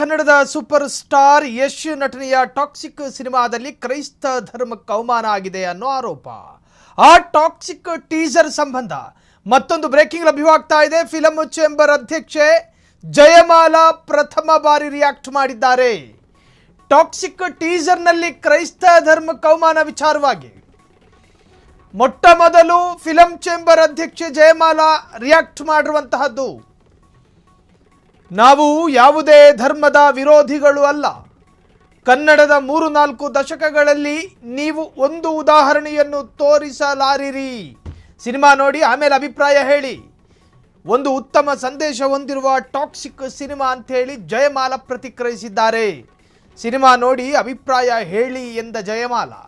ಕನ್ನಡದ super star Yash ನಟನೆಯ toxic ಸಿನಿಮಾದಲ್ಲಿ ಕ್ರೈಸ್ತ ಧರ್ಮಕ್ಕೆ ಅವಮಾನ ಆಗಿದೆ ಅನ್ನೋ ಆರೋಪ. ಆ ಟಾಕ್ಸಿಕ್ ಟೀಸರ್ ಸಂಬಂಧ ಮತ್ತೊಂದು ಬ್ರೇಕಿಂಗ್ ಲಭ್ಯವಾಗ್ತಾ ಇದೆ. ಫಿಲಂ ಚೇಂಬರ್ ಅಧ್ಯಕ್ಷೆ ಜಯಮಾಲಾ ಪ್ರಥಮ ಬಾರಿ ರಿಯಾಕ್ಟ್ ಮಾಡಿದ್ದಾರೆ. ಟಾಕ್ಸಿಕ್ ಟೀಸರ್ನಲ್ಲಿ ಕ್ರೈಸ್ತ ಧರ್ಮಕ್ಕೆ ಅವಮಾನ ವಿಚಾರವಾಗಿ ಮೊಟ್ಟ ಮೊದಲು ಫಿಲಂ ಚೇಂಬರ್ ಅಧ್ಯಕ್ಷೆ ಜಯಮಾಲಾ ರಿಯಾಕ್ಟ್ ಮಾಡಿರುವಂತಹದ್ದು. ನಾವು ಯಾವುದೇ ಧರ್ಮದ ವಿರೋಧಿಗಳು ಅಲ್ಲ. ಕನ್ನಡದ 3-4 ದಶಕಗಳಲ್ಲಿ ನೀವು ಒಂದು ಉದಾಹರಣೆಯನ್ನು ತೋರಿಸಲಾರಿರಿ. ಸಿನಿಮಾ ನೋಡಿ ಆಮೇಲೆ ಅಭಿಪ್ರಾಯ ಹೇಳಿ. ಒಂದು ಉತ್ತಮ ಸಂದೇಶ ಹೊಂದಿರುವ ಟಾಕ್ಸಿಕ್ ಸಿನಿಮಾ ಅಂತ ಹೇಳಿ ಜಯಮಾಲಾ ಪ್ರತಿಕ್ರಿಯಿಸಿದ್ದಾರೆ. ಸಿನಿಮಾ ನೋಡಿ ಅಭಿಪ್ರಾಯ ಹೇಳಿ ಎಂದ ಜಯಮಾಲಾ.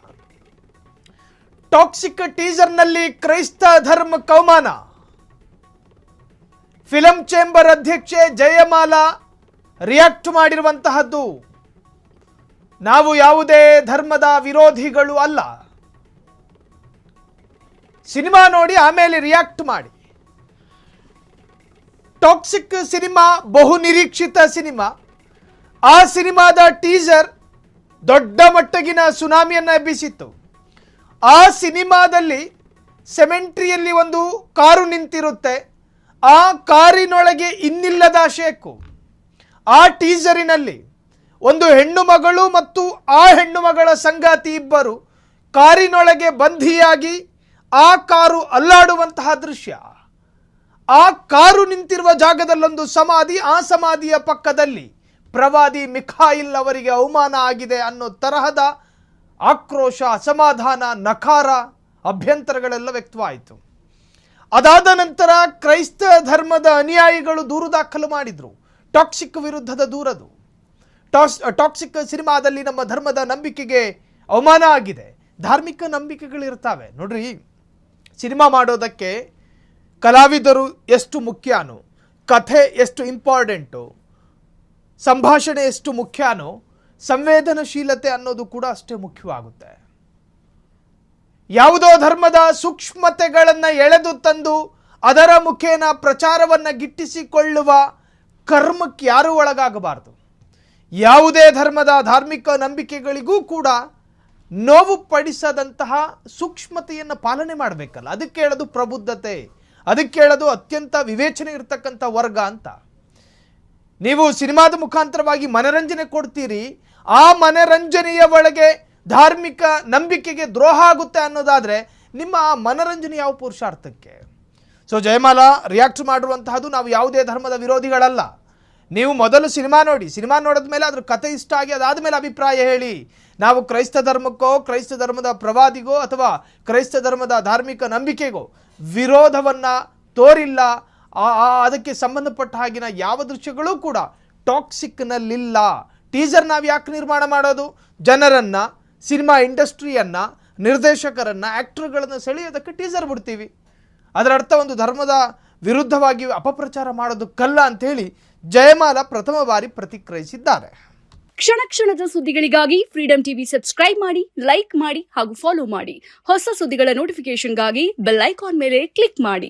ಟಾಕ್ಸಿಕ್ ಟೀಸರ್ನಲ್ಲಿ ಕ್ರೈಸ್ತ ಧರ್ಮಕ್ಕೆ ಅವಮಾನ. ಫಿಲಂ ಚೇಂಬರ್ ಅಧ್ಯಕ್ಷೆ ಜಯಮಾಲಾ ರಿಯಾಕ್ಟ್ ಮಾಡಿರುವಂತಹದ್ದು. ನಾವು ಯಾವುದೇ ಧರ್ಮದ ವಿರೋಧಿಗಳು ಅಲ್ಲ. ಸಿನಿಮಾ ನೋಡಿ ಆಮೇಲೆ ರಿಯಾಕ್ಟ್ ಮಾಡಿ. ಟಾಕ್ಸಿಕ್ ಸಿನಿಮಾ ಬಹು ನಿರೀಕ್ಷಿತ ಸಿನಿಮಾ. ಆ ಸಿನಿಮಾದ ಟೀಸರ್ ದೊಡ್ಡ ಮಟ್ಟಗಿನ ಸುನಾಮಿಯನ್ನು ಎಬ್ಬಿಸಿತ್ತು. ಆ ಸಿನಿಮಾದಲ್ಲಿ ಸೆಮೆಂಟ್ರಿಯಲ್ಲಿ ಒಂದು ಕಾರು ನಿಂತಿರುತ್ತೆ. ಆ ಕಾರಿನೊಳಗೆ ಇನ್ನಿಲ್ಲದ ಶೇಕು. ಆ ಟೀಸರಿನಲ್ಲಿ ಒಂದು ಹೆಣ್ಣು ಮಗಳು ಮತ್ತು ಆ ಹೆಣ್ಣು ಮಗಳ ಸಂಗಾತಿ ಇಬ್ಬರು ಕಾರಿನೊಳಗೆ ಬಂಧಿಯಾಗಿ ಆ ಕಾರು ಅಲ್ಲಾಡುವಂತಹ ದೃಶ್ಯ. ಆ ಕಾರು ನಿಂತಿರುವ ಜಾಗದಲ್ಲೊಂದು ಸಮಾಧಿ. ಆ ಸಮಾಧಿಯ ಪಕ್ಕದಲ್ಲಿ ಪ್ರವಾದಿ ಮಿಖಾಯಿಲ್ ಅವರಿಗೆ ಅವಮಾನ ಆಗಿದೆ ಅನ್ನೋ ತರಹದ ಆಕ್ರೋಶ, ಅಸಮಾಧಾನ, ನಕಾರ, ಅಭ್ಯಂತರಗಳೆಲ್ಲ ವ್ಯಕ್ತವಾಯಿತು. ಅದಾದ ನಂತರ ಕ್ರೈಸ್ತ ಧರ್ಮದ ಅನುಯಾಯಿಗಳು ದೂರು ದಾಖಲು ಮಾಡಿದರು. ಟಾಕ್ಸಿಕ್ ವಿರುದ್ಧದ ದೂರದು. ಟಾಕ್ಸಿಕ್ ಸಿನಿಮಾದಲ್ಲಿ ನಮ್ಮ ಧರ್ಮದ ನಂಬಿಕೆಗೆ ಅವಮಾನ ಆಗಿದೆ. ಧಾರ್ಮಿಕ ನಂಬಿಕೆಗಳಿರ್ತವೆ ನೋಡ್ರಿ. ಸಿನಿಮಾ ಮಾಡೋದಕ್ಕೆ ಕಲಾವಿದರು ಎಷ್ಟು ಮುಖ್ಯನೋ, ಕಥೆ ಎಷ್ಟು ಇಂಪಾರ್ಟೆಂಟು, ಸಂಭಾಷಣೆ ಎಷ್ಟು ಮುಖ್ಯನೋ, ಸಂವೇದನಶೀಲತೆ ಅನ್ನೋದು ಕೂಡ ಅಷ್ಟೇ ಮುಖ್ಯವಾಗುತ್ತೆ. ಯಾವುದೋ ಧರ್ಮದ ಸೂಕ್ಷ್ಮತೆಗಳನ್ನು ಎಳೆದು ತಂದು ಅದರ ಮುಖೇನ ಪ್ರಚಾರವನ್ನು ಗಿಟ್ಟಿಸಿಕೊಳ್ಳುವ ಕರ್ಮಕ್ಕೆ ಯಾರೂ ಒಳಗಾಗಬಾರದು. ಯಾವುದೇ ಧರ್ಮದ ಧಾರ್ಮಿಕ ನಂಬಿಕೆಗಳಿಗೂ ಕೂಡ ನೋವು ಪಡಿಸದಂತಹ ಸೂಕ್ಷ್ಮತೆಯನ್ನು ಪಾಲನೆ ಮಾಡಬೇಕಲ್ಲ. ಅದಕ್ಕೆ ಹೇಳೋದು ಪ್ರಬುದ್ಧತೆ, ಅದಕ್ಕೆ ಹೇಳೋದು ಅತ್ಯಂತ ವಿವೇಚನೆ ಇರತಕ್ಕಂಥ ವರ್ಗ ಅಂತ. ನೀವು ಸಿನಿಮಾದ ಮುಖಾಂತರವಾಗಿ ಮನರಂಜನೆ ಕೊಡ್ತೀರಿ. ಆ ಮನರಂಜನೆಯ ಒಳಗೆ ಧಾರ್ಮಿಕ ನಂಬಿಕೆಗೆ ದ್ರೋಹ ಆಗುತ್ತೆ ಅನ್ನೋದಾದರೆ ನಿಮ್ಮ ಮನರಂಜನೆ ಯಾವ ಪುರುಷಾರ್ಥಕ್ಕೆ? ಸೊ ಜಯಮಾಲಾ ರಿಯಾಕ್ಟ್ ಮಾಡಿರುವಂತಹದ್ದು ನಾವು ಯಾವುದೇ ಧರ್ಮದ ವಿರೋಧಿಗಳಲ್ಲ. ನೀವು ಮೊದಲು ಸಿನಿಮಾ ನೋಡಿ. ಸಿನಿಮಾ ನೋಡಿದ ಮೇಲೆ ಅದ್ರ ಕಥೆ ಇಷ್ಟ ಆಗಿ ಅದಾದ ಮೇಲೆ ಅಭಿಪ್ರಾಯ ಹೇಳಿ. ನಾವು ಕ್ರೈಸ್ತ ಧರ್ಮಕ್ಕೋ, ಕ್ರೈಸ್ತ ಧರ್ಮದ ಪ್ರವಾದಿಗೋ ಅಥವಾ ಕ್ರೈಸ್ತ ಧರ್ಮದ ಧಾರ್ಮಿಕ ನಂಬಿಕೆಗೋ ವಿರೋಧವನ್ನು ತೋರಿಲ್ಲ. ಅದಕ್ಕೆ ಸಂಬಂಧಪಟ್ಟ ಹಾಗಿನ ಯಾವ ದೃಶ್ಯಗಳೂ ಕೂಡ ಟಾಕ್ಸಿಕ್ನಲ್ಲಿಲ್ಲ. ಟೀಸರ್ ನಾವು ಯಾಕೆ ನಿರ್ಮಾಣ ಮಾಡೋದು? ಜನರನ್ನು, ಸಿನಿಮಾ ಇಂಡಸ್ಟ್ರಿಯನ್ನು, ನಿರ್ದೇಶಕರನ್ನು, ಆ್ಯಕ್ಟರ್ಗಳನ್ನು ಸೆಳೆಯೋದಕ್ಕೆ ಟೀಸರ್ ಬಿಡ್ತೀವಿ. ಅದರ ಅರ್ಥ ಒಂದು ಧರ್ಮದ ವಿರುದ್ಧವಾಗಿ ಅಪಪ್ರಚಾರ ಮಾಡೋದಕ್ಕಲ್ಲ ಅಂಥೇಳಿ ಜಯಮಾಲಾ ಪ್ರಥಮ ಬಾರಿ ಪ್ರತಿಕ್ರಿಯಿಸಿದ್ದಾರೆ. ಕ್ಷಣ ಕ್ಷಣದ ಸುದ್ದಿಗಳಿಗಾಗಿ ಫ್ರೀಡಂ ಟಿವಿ ಸಬ್ಸ್ಕ್ರೈಬ್ ಮಾಡಿ, ಲೈಕ್ ಮಾಡಿ ಹಾಗೂ ಫಾಲೋ ಮಾಡಿ. ಹೊಸ ಸುದ್ದಿಗಳ ನೋಟಿಫಿಕೇಶನ್ಗಾಗಿ ಬೆಲ್ ಐಕಾನ್ ಮೇಲೆ ಕ್ಲಿಕ್ ಮಾಡಿ.